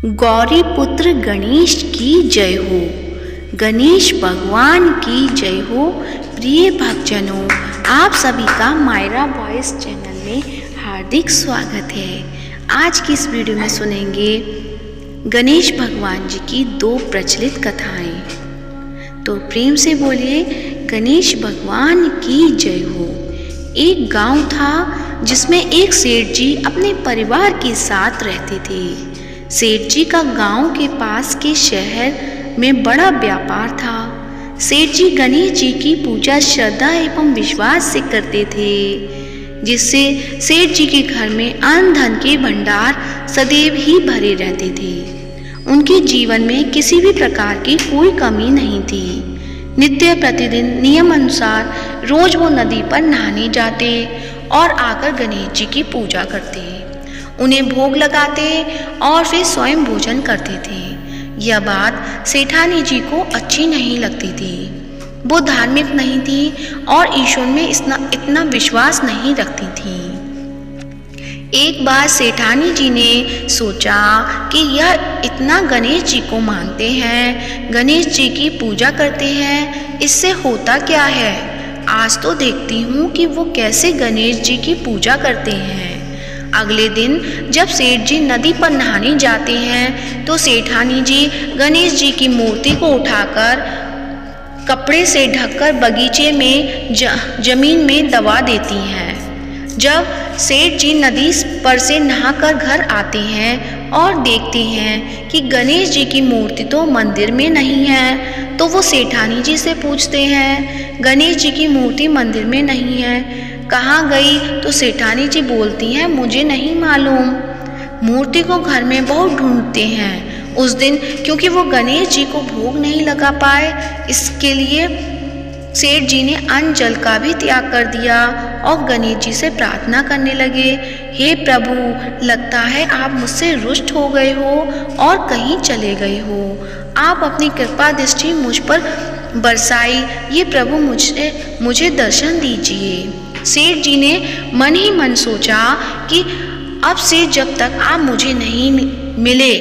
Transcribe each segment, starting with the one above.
गौरी पुत्र गणेश की जय हो। गणेश भगवान की जय हो। प्रिय भक्तजनों, आप सभी का मायरा वॉइस चैनल में हार्दिक स्वागत है। आज की इस वीडियो में सुनेंगे गणेश भगवान जी की दो प्रचलित कथाएं। तो प्रेम से बोलिए गणेश भगवान की जय हो। एक गांव था जिसमें एक सेठ जी अपने परिवार के साथ रहते थे। सेठ जी का गांव के पास के शहर में बड़ा व्यापार था। सेठ जी गणेश जी की पूजा श्रद्धा एवं विश्वास से करते थे, जिससे सेठ जी के घर में अन्न धन के भंडार सदैव ही भरे रहते थे। उनके जीवन में किसी भी प्रकार की कोई कमी नहीं थी। नित्य प्रतिदिन नियम अनुसार रोज वो नदी पर नहाने जाते और आकर गणेश जी की पूजा करते, उन्हें भोग लगाते और फिर स्वयं भोजन करते थे। यह बात सेठानी जी को अच्छी नहीं लगती थी। वो धार्मिक नहीं थी और ईश्वर में इतना विश्वास नहीं रखती थी। एक बार सेठानी जी ने सोचा कि यह इतना गणेश जी को मानते हैं, गणेश जी की पूजा करते हैं, इससे होता क्या है। आज तो देखती हूँ कि वो कैसे गणेश जी की पूजा करते हैं। अगले दिन जब सेठ जी नदी पर नहाने जाते हैं तो सेठानी जी गणेश जी की मूर्ति को उठाकर कपड़े से ढककर बगीचे में जमीन में दबा देती हैं। जब सेठ जी नदी पर से नहाकर घर आते हैं और देखते हैं कि गणेश जी की मूर्ति तो मंदिर में नहीं है, तो वो सेठानी जी से पूछते हैं, गणेश जी की मूर्ति मंदिर में नहीं है, कहाँ गई? तो सेठानी जी बोलती हैं, मुझे नहीं मालूम। मूर्ति को घर में बहुत ढूंढते हैं। उस दिन क्योंकि वो गणेश जी को भोग नहीं लगा पाए, इसके लिए सेठ जी ने अन्न जल का भी त्याग कर दिया और गणेश जी से प्रार्थना करने लगे, हे प्रभु, लगता है आप मुझसे रुष्ट हो गए हो और कहीं चले गए हो। आप अपनी कृपा दृष्टि मुझ पर बरसाई, ये प्रभु मुझे दर्शन दीजिए। सेठ जी ने मन ही मन सोचा कि अब से जब तक आप मुझे नहीं मिले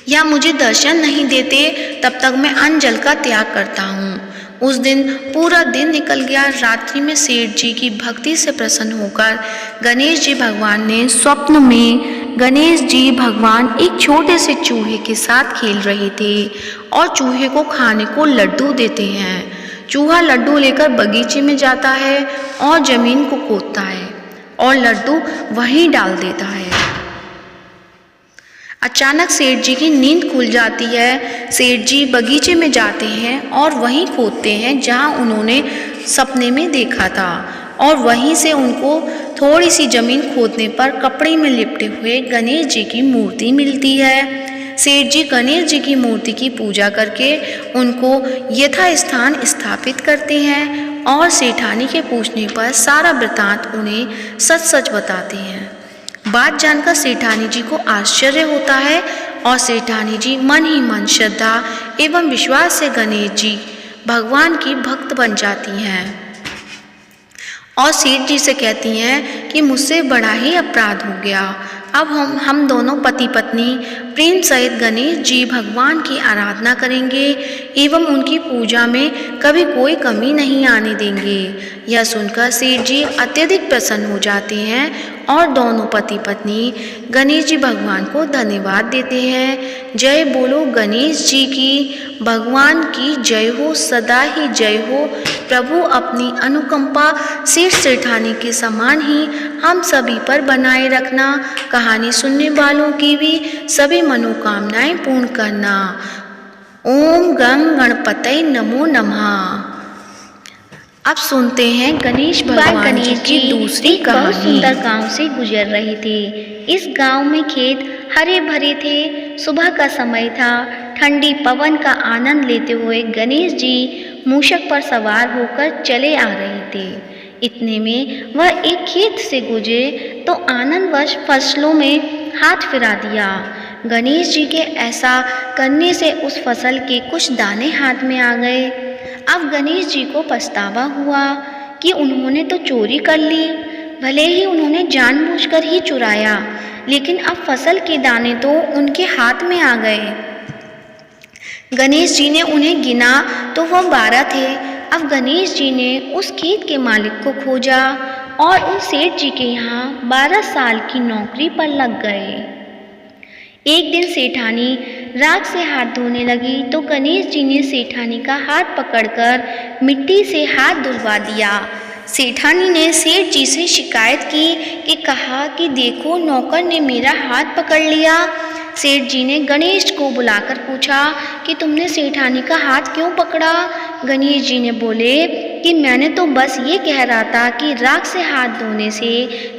या मुझे दर्शन नहीं देते, तब तक मैं अन्न जल का त्याग करता हूँ। उस दिन पूरा दिन निकल गया। रात्रि में सेठ जी की भक्ति से प्रसन्न होकर गणेश जी भगवान ने स्वप्न में गणेश जी भगवान एक छोटे से चूहे के साथ खेल रहे थे और चूहे को खाने को लड्डू देते हैं। चूहा लड्डू लेकर बगीचे में जाता है और जमीन को खोदता है और लड्डू वहीं डाल देता है। अचानक सेठ जी की नींद खुल जाती है। सेठ जी बगीचे में जाते हैं और वहीं खोदते हैं जहां उन्होंने सपने में देखा था, और वहीं से उनको थोड़ी सी जमीन खोदने पर कपड़े में लिपटे हुए गणेश जी की मूर्ति मिलती है। सेठ जी गणेश जी की मूर्ति की पूजा करके उनको यथास्थान स्थापित करते हैं और सेठानी के पूछने पर सारा वृतांत उन्हें सच सच बताते हैं। बात जानकर सेठानी जी को आश्चर्य होता है और सेठानी जी मन ही मन श्रद्धा एवं विश्वास से गणेश जी भगवान की भक्त बन जाती हैं और सेठ जी से कहती हैं कि मुझसे बड़ा ही अपराध हो गया। अब हम दोनों पति पत्नी प्रेम सहित गणेश जी भगवान की आराधना करेंगे एवं उनकी पूजा में कभी कोई कमी नहीं आने देंगे। यह सुनकर सेठ जी अत्यधिक प्रसन्न हो जाते हैं और दोनों पति पत्नी गणेश जी भगवान को धन्यवाद देते हैं। जय बोलो गणेश जी की, भगवान की जय हो, सदा ही जय हो। प्रभु अपनी अनुकंपा सेठ सेठानी के समान ही हम सभी पर बनाए रखना। कहानी सुनने वालों की भी सभी मनोकामनाएं पूर्ण करना। ओम गं गणपतये नमो नमः। अब सुनते हैं गणेश भगवान जी की दूसरी कहानी। बहुत सुंदर गांव से गुजर रहे थे। इस गांव में खेत हरे भरे थे। सुबह का समय था। ठंडी पवन का आनंद लेते हुए गणेश जी मूषक पर सवार होकर चले आ रहे थे। इतने में वह एक खेत से गुजरे तो आनंदवश फसलों में हाथ फिरा दिया। गणेश जी के ऐसा करने से उस फसल के कुछ दाने हाथ में आ गए। अब गणेश जी को पछतावा हुआ कि उन्होंने तो चोरी कर ली। भले ही उन्होंने जानबूझकर ही चुराया, लेकिन अब फसल के दाने तो उनके हाथ में आ गए। गणेश जी ने उन्हें गिना तो वह 12 थे। अब गणेश जी ने उस खेत के मालिक को खोजा और उन सेठ जी के यहाँ 12 साल की नौकरी पर लग गए। एक दिन सेठानी राख से हाथ धोने लगी तो गणेश जी ने सेठानी का हाथ पकड़कर मिट्टी से हाथ धुलवा दिया। सेठानी ने सेठ जी से शिकायत की कि कहा कि देखो नौकर ने मेरा हाथ पकड़ लिया। सेठ जी ने गणेश को बुलाकर पूछा कि तुमने सेठानी का हाथ क्यों पकड़ा। गणेश जी ने बोले कि मैंने तो बस ये कह रहा था कि राख से हाथ धोने से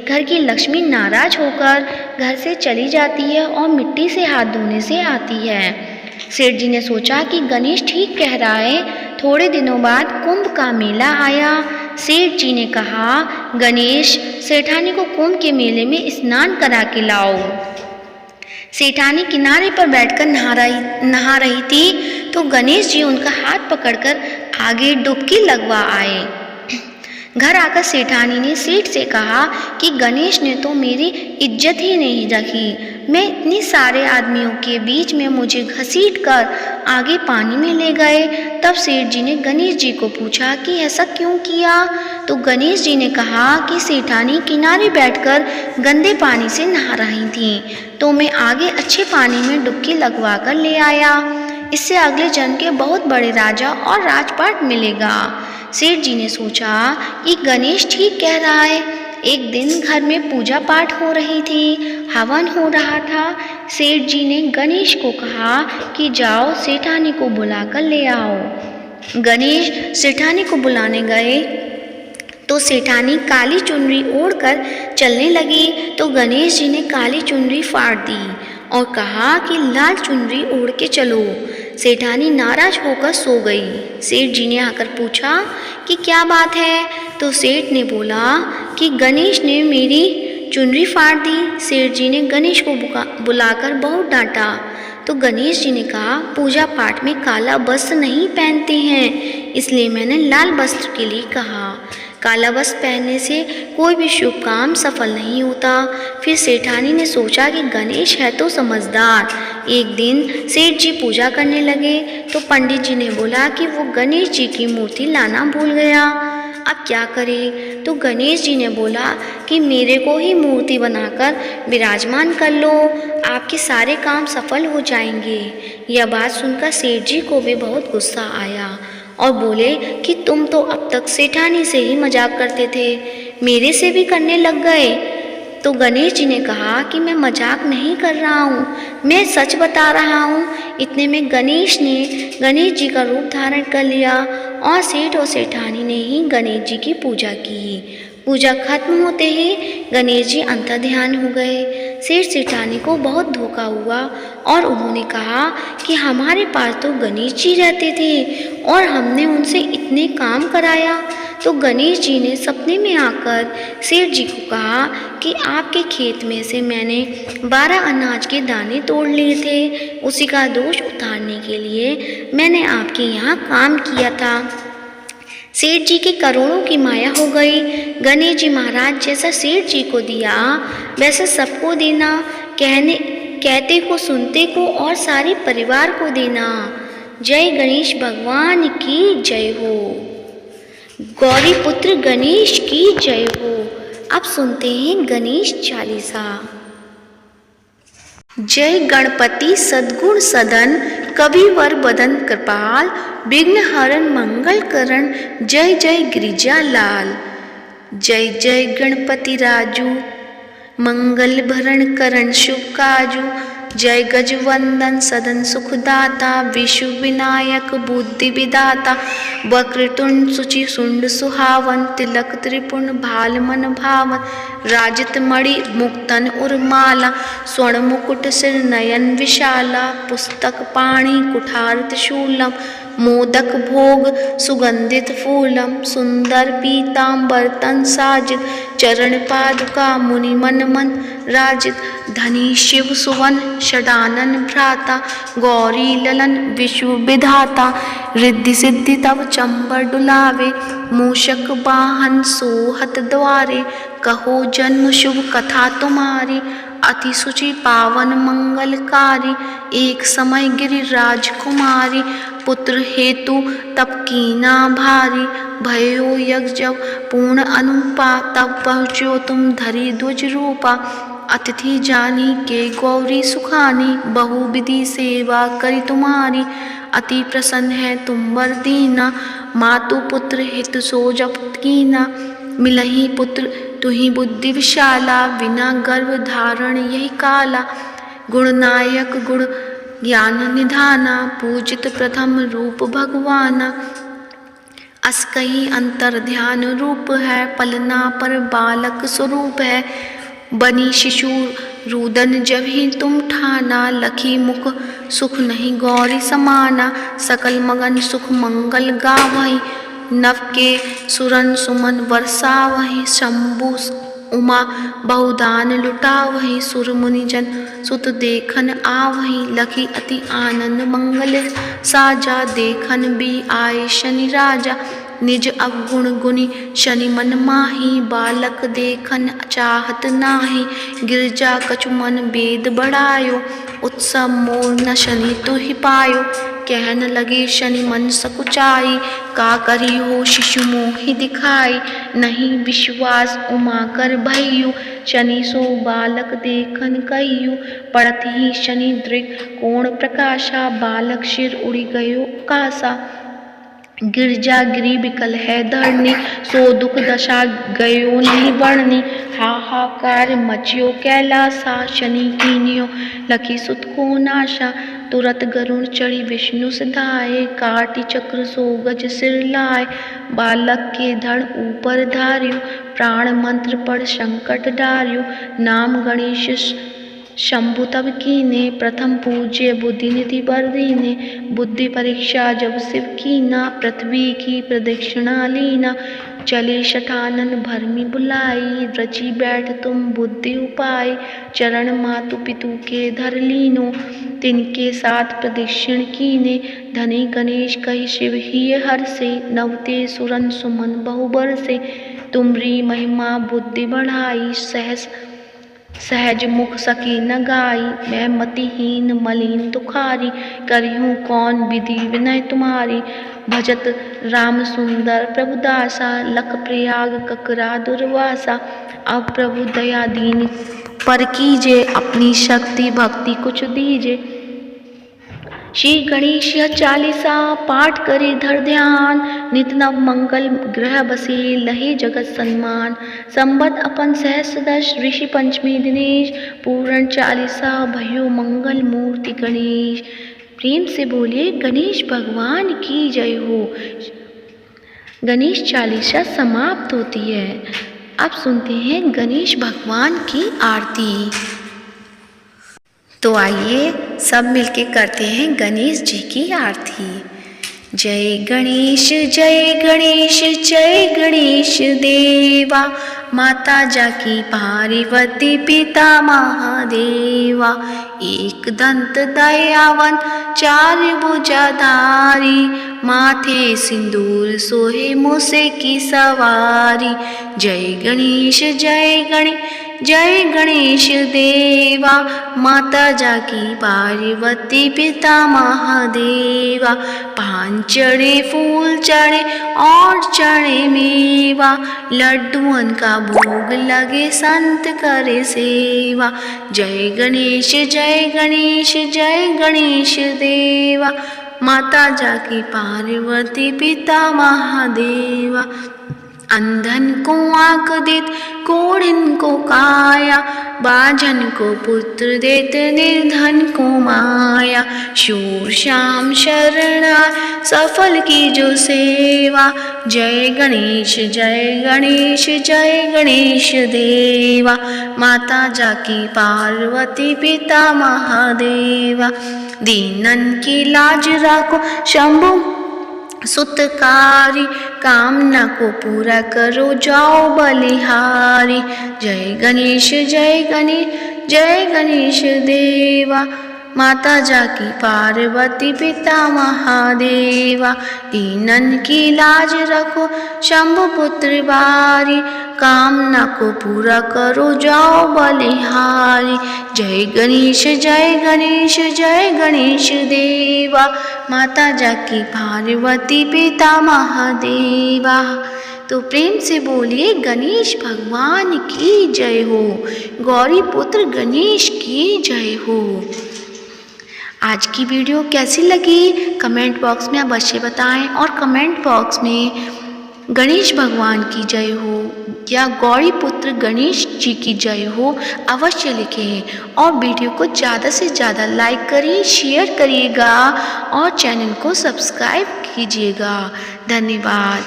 घर की लक्ष्मी नाराज होकर घर से चली जाती है और मिट्टी से हाथ धोने से आती है। सेठ जी ने सोचा कि गणेश ठीक कह रहा है। थोड़े दिनों बाद कुंभ का मेला आया। सेठ जी ने कहा, गणेश सेठानी को कुंभ के मेले में स्नान करा के लाओ। सेठानी किनारे पर बैठकर नहा रही थी तो गणेश जी उनका हाथ पकड़कर आगे डुबकी लगवा आए। घर आकर सेठानी ने सेठ से कहा कि गणेश ने तो मेरी इज्जत ही नहीं रखी। मैं इतने सारे आदमियों के बीच में मुझे घसीटकर आगे पानी में ले गए। तब सेठ जी ने गणेश जी को पूछा कि ऐसा क्यों किया। तो गणेश जी ने कहा कि सेठानी किनारे बैठकर गंदे पानी से नहा रही थी तो मैं आगे अच्छे पानी में डुबकी लगवा कर ले आया। इससे अगले जन्म के बहुत बड़े राजा और राजपाट मिलेगा। सेठ जी ने सोचा कि गणेश ठीक कह रहा है। एक दिन घर में पूजा पाठ हो रही थी, हवन हो रहा था। सेठ जी ने गणेश को कहा कि जाओ सेठानी को बुलाकर ले आओ। गणेश सेठानी को बुलाने गए तो सेठानी काली चुनरी ओढ़कर चलने लगी तो गणेश जी ने काली चुनरी फाड़ दी और कहा कि लाल चुनरी ओढ़ के चलो। सेठानी नाराज होकर सो गई। सेठ जी ने आकर पूछा कि क्या बात है। तो सेठ ने बोला कि गणेश ने मेरी चुनरी फाड़ दी। सेठ जी ने गणेश को बुलाकर बहुत डांटा तो गणेश जी ने कहा, पूजा पाठ में काला वस्त्र नहीं पहनते हैं, इसलिए मैंने लाल वस्त्र के लिए कहा। काला वस्त्र पहनने से कोई भी शुभ काम सफल नहीं होता। फिर सेठानी ने सोचा कि गणेश है तो समझदार। एक दिन सेठ जी पूजा करने लगे तो पंडित जी ने बोला कि वो गणेश जी की मूर्ति लाना भूल गया। अब क्या करे। तो गणेश जी ने बोला कि मेरे को ही मूर्ति बनाकर विराजमान कर लो, आपके सारे काम सफल हो जाएंगे। यह बात सुनकर सेठ जी को भी बहुत गुस्सा आया और बोले कि तुम तो अब तक सेठानी से ही मजाक करते थे, मेरे से भी करने लग गए। तो गणेश जी ने कहा कि मैं मजाक नहीं कर रहा हूँ, मैं सच बता रहा हूँ। इतने में गणेश ने गणेश जी का रूप धारण कर लिया और सेठ और सेठानी ने ही गणेश जी की पूजा की। पूजा खत्म होते ही गणेश जी अंतर्ध्यान हो गए। सेठ सेठानी को बहुत धोखा हुआ और उन्होंने कहा कि हमारे पास तो गणेश जी रहते थे और हमने उनसे इतने काम कराया। तो गणेश जी ने सपने में आकर सेठ जी को कहा कि आपके खेत में से मैंने 12 अनाज के दाने तोड़ लिए थे, उसी का दोष उतारने के लिए मैंने आपके यहाँ काम किया था। सेठ जी की करोड़ों की माया हो गई। गणेश जी महाराज जैसा सेठ जी को दिया वैसा सबको देना, कहते को सुनते को और सारे परिवार को देना। जय गणेश भगवान की जय हो, गौरी पुत्र गणेश की जय हो। अब सुनते हैं गणेश चालीसा। जय गणपति सद्गुण सदन, कविवर बदन कृपाल, विघ्न हरण मंगल करण, जय जय गिरिजा लाल। जय जय गणपति राजू, मंगल भरण करण शुभ काजू। जय गजवंदन सदन सुखदाता, विश्व विनायक बुद्धि विदाता। वक्रतुंड सुचि सुंड सुहावन, तिलक त्रिपुण भाल मन भावन। राजित मणि मुक्तन उर्माला, स्वर्ण मुकुट सिर नयन विशाला। पुस्तक पाणि कुठार त्रिशूलम, मोदक भोग सुगंधित फूलम सुंदर पीतांबर तन साजित चरण पादुका मुनि मन मन राजित धनी शिव सुवन षडानन भ्राता गौरी ललन विश्व विधाता रिद्धि सिद्धि तब चंबर डुलावे मूषक वाहन सोहत द्वारे कहो जन्म शुभ कथा तुम्हारी अति सुचि पावन मंगलकारी एक समय गिरिराज कुमारी पुत्र हेतु तप कीना भारी भयो यज्ञ जब पूर्ण अनुपा तब पहुँचो तुम धरी ध्वज रूपा अतिथि जानी के गौरी सुखानी बहु विधि सेवा करी तुम्हारी अति प्रसन्न है तुम वर दीना मातु पुत्र हित सो जप कीना मिलही पुत्र तुही बुद्धि विशाला बिना गर्भ धारण यही काला गुणनायक गुण ज्ञान निधाना पूजित प्रथम रूप भगवाना असकही अंतर ध्यान रूप है पलना पर बालक स्वरूप है बनी शिशु रुदन जब ही तुम ठाना लखी मुख सुख नहीं गौरी समाना सकल मगन सुख मंगल गावही नव के सुरन सुमन वर्षा वही शंभु उमा बहुदान लुटा वही सुर मुनिजन सुत देखन आवही लखी अति आनंद मंगल साजा देखन भी आए शनि राजा निज अवगुण गुणी शनि मन माही बालक देखन चाहत नाही गिरजा कछु मन वेद बढ़ायो उत्सव मोर न शनि तो ही पायो कहन लगे शनि मन सकुचाई का करी हो शिशु मोहि दिखाई नहीं विश्वास उमा कर भयु शनि सो बालक देखन कहियु पड़त ही शनि दृग कोण प्रकाशा बालक सिर उड़ी गयो कासा गिरजा गिरी विकल है धरनी सो दुख दशा गयो नहीं वर्णनी हाहाकार मचियो कैलासा शनि कीनियो लखी सुत को नाशा तुरत गरुण चढ़ी विष्णु सिधाए काटी चक्र सो गज सिर लाए बालक के धड़ ऊपर धार्यो प्राण मंत्र पढ़ संकट डार्यो नाम गणेश शंभु तब कीने प्रथम पूज्य बुद्धि निधि बर दीने बुद्धि परीक्षा जब शिव कीना पृथ्वी की प्रदक्षिणा लीना चले शठानन भरमी बुलाई रची बैठ तुम बुद्धि उपाय चरण मातु पितु के धर लीनो तिनके साथ प्रदक्षिण कीने धनी गणेश कही शिव ही हर से नवते सुरन सुमन बहुबर से तुमरी महिमा बुद्धि बढ़ाई सहज मुख सकी न गाई मैं मतिहीन मलिन तुखारी करिहूँ कौन विधि विनय तुम्हारी भजत राम सुंदर प्रभुदासा लख प्रयाग ककरा दुर्वासा अब प्रभु दया दीन पर कीजे अपनी शक्ति भक्ति कुछ दीजे श्री गणेश चालीसा पाठ करे धर ध्यान नित नव मंगल ग्रह बसे लहे जगत सम्मान संबत अपन सहस्रदश ऋषि पंचमी दिनेश पूर्ण चालीसा भयो मंगल मूर्ति गणेश प्रेम से बोलिए गणेश भगवान की जय हो। गणेश चालीसा समाप्त होती है। अब सुनते हैं गणेश भगवान की आरती। तो आइए सब मिलके करते हैं गणेश जी की आरती। जय गणेश जय गणेश देवा माता जाकी पार्वती पिता महादेवा एक दंत दयावन चार भुजाधारी माथे सिंदूर सोहे मूसे की सवारी जय गणेश देवा माता जाकी पार्वती पिता महादेवा पान चढ़े फूल चढ़े और चढ़े मेवा लड्डुअन का भोग लगे संत करे सेवा जय गणेश देवा माता जाकी पार्वती पिता महादेवा अंधन को आँख देत कोढ़िन को काया बाझन को पुत्र देत निर्धन को माया शूर श्याम शरणा सफल की जो सेवा जय गणेश देवा माता जाकी पार्वती पिता महादेवा दीनन की लाज राखो शंभु सुतकारी, कामना को पूरा करो जाओ बलिहारी। जय गणेश जय गणेश जय गणेश देवा, माता जाकी पार्वती पिता महादेवा। दीनन की लाज रखो शंभु पुत्र बारी, कामना को पूरा करो जाओ बलिहारी। जय गणेश जय गणेश जय गणेश देवा, माता जाकी पार्वती पिता महादेवा। तो प्रेम से बोलिए गणेश भगवान की जय हो, गौरी पुत्र गणेश की जय हो। आज की वीडियो कैसी लगी कमेंट बॉक्स में अवश्य बताएं, और कमेंट बॉक्स में गणेश भगवान की जय हो या गौरी पुत्र गणेश जी की जय हो अवश्य लिखें। और वीडियो को ज़्यादा से ज़्यादा लाइक करिए, शेयर करिएगा और चैनल को सब्सक्राइब कीजिएगा। धन्यवाद।